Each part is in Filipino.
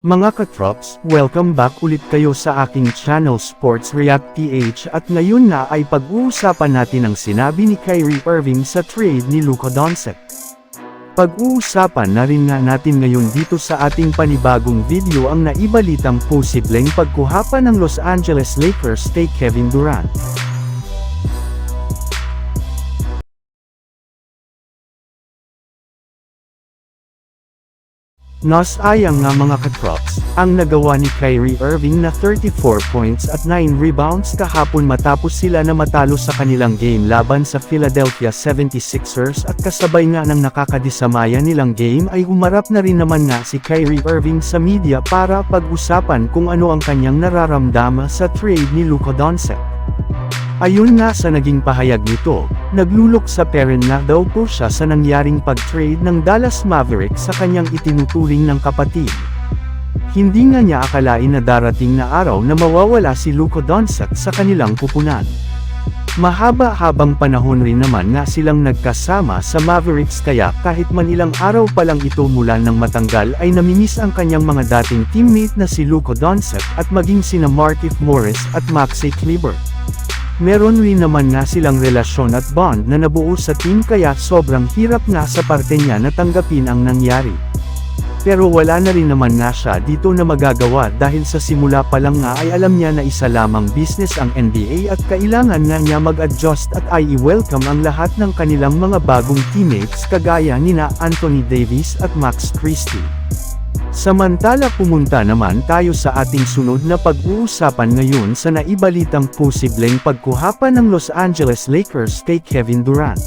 Mga katrops, welcome back ulit kayo sa aking channel Sports React PH at ngayon na ay pag-uusapan natin ang sinabi ni Kyrie Irving sa trade ni Luka Doncic. Pag-uusapan na rin nga natin ngayon dito sa ating panibagong video ang naibalitang posibleng pagkuha ng Los Angeles Lakers kay Kevin Durant. Nasayang nga mga katrops, ang nagawa ni Kyrie Irving na 34 points at 9 rebounds kahapon matapos sila na matalo sa kanilang game laban sa Philadelphia 76ers at kasabay nga ng nakakadisamaya nilang game ay humarap na rin naman nga si Kyrie Irving sa media para pag-usapan kung ano ang kanyang nararamdaman sa trade ni Luka Doncic. Ayon nga sa naging pahayag nito, naglulok sa parent na daw po siya sa nangyaring pag-trade ng Dallas Mavericks sa kanyang itinuturing ng kapatid. Hindi nga niya akalain na darating na araw na mawawala si Luka Doncic sa kanilang pupunan. Mahaba-habang panahon rin naman nga silang nagkasama sa Mavericks kaya kahit man ilang araw pa lang ito mula nang matanggal ay namimiss ang kanyang mga dating teammate na si Luka Doncic at maging sina Markieff Morris at Maxey Kleber. Meron rin naman nga silang relasyon at bond na nabuo sa team kaya sobrang hirap nga sa parte niya na tanggapin ang nangyari. Pero wala na rin naman nga siya dito na magagawa dahil sa simula pa lang nga ay alam niya na isa lamang business ang NBA at kailangan nga niya mag-adjust at ay i-welcome ang lahat ng kanilang mga bagong teammates kagaya nina Anthony Davis at Max Christie. Samantala pumunta naman tayo sa ating sunod na pag-uusapan ngayon sa naibalitang posibleng pagkuha ng Los Angeles Lakers kay Kevin Durant.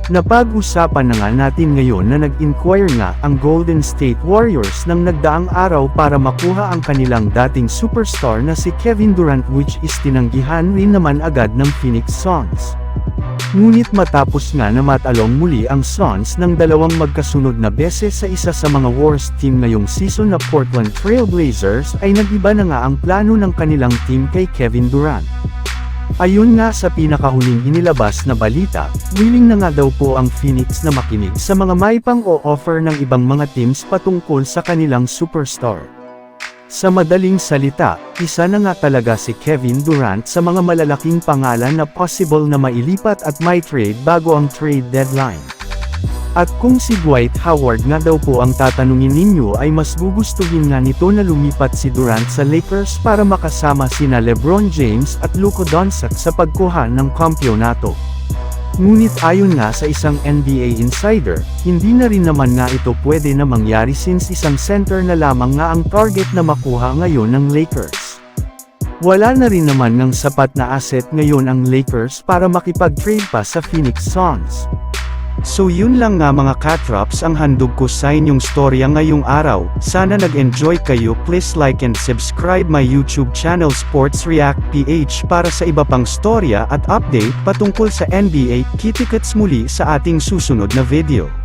Napag-usapan na nga natin ngayon na nag-inquire nga ang Golden State Warriors nang nagdaang araw para makuha ang kanilang dating superstar na si Kevin Durant which is tinanggihan rin naman agad ng Phoenix Suns. Ngunit matapos nga na matalong muli ang Suns ng dalawang magkasunod na beses sa isa sa mga worst team ngayong season na Portland Trail Blazers ay nag-iba na nga ang plano ng kanilang team kay Kevin Durant. Ayon nga sa pinakahuling inilabas na balita, willing na nga daw po ang Phoenix na makinig sa mga may pang-o-offer ng ibang mga teams patungkol sa kanilang superstar. Sa madaling salita, isa na nga talaga si Kevin Durant sa mga malalaking pangalan na possible na mailipat at may trade bago ang trade deadline. At kung si Dwight Howard nga daw po ang tatanungin ninyo ay mas gugustuhin nga nito na lumipat si Durant sa Lakers para makasama sina LeBron James at Luka Doncic sa pagkuha ng kampyonato. Ngunit ayon nga sa isang NBA insider, hindi na rin naman nga ito pwede na mangyari since isang center na lamang nga ang target na makuha ngayon ng Lakers. Wala na rin naman ng sapat na asset ngayon ang Lakers para makipag-trade pa sa Phoenix Suns. So yun lang nga mga katrops ang handog ko sa inyong storya ngayong araw. Sana nag-enjoy kayo. Please like and subscribe my YouTube channel Sports React PH para sa iba pang storya at update patungkol sa NBA. Kita-kits muli sa ating susunod na video.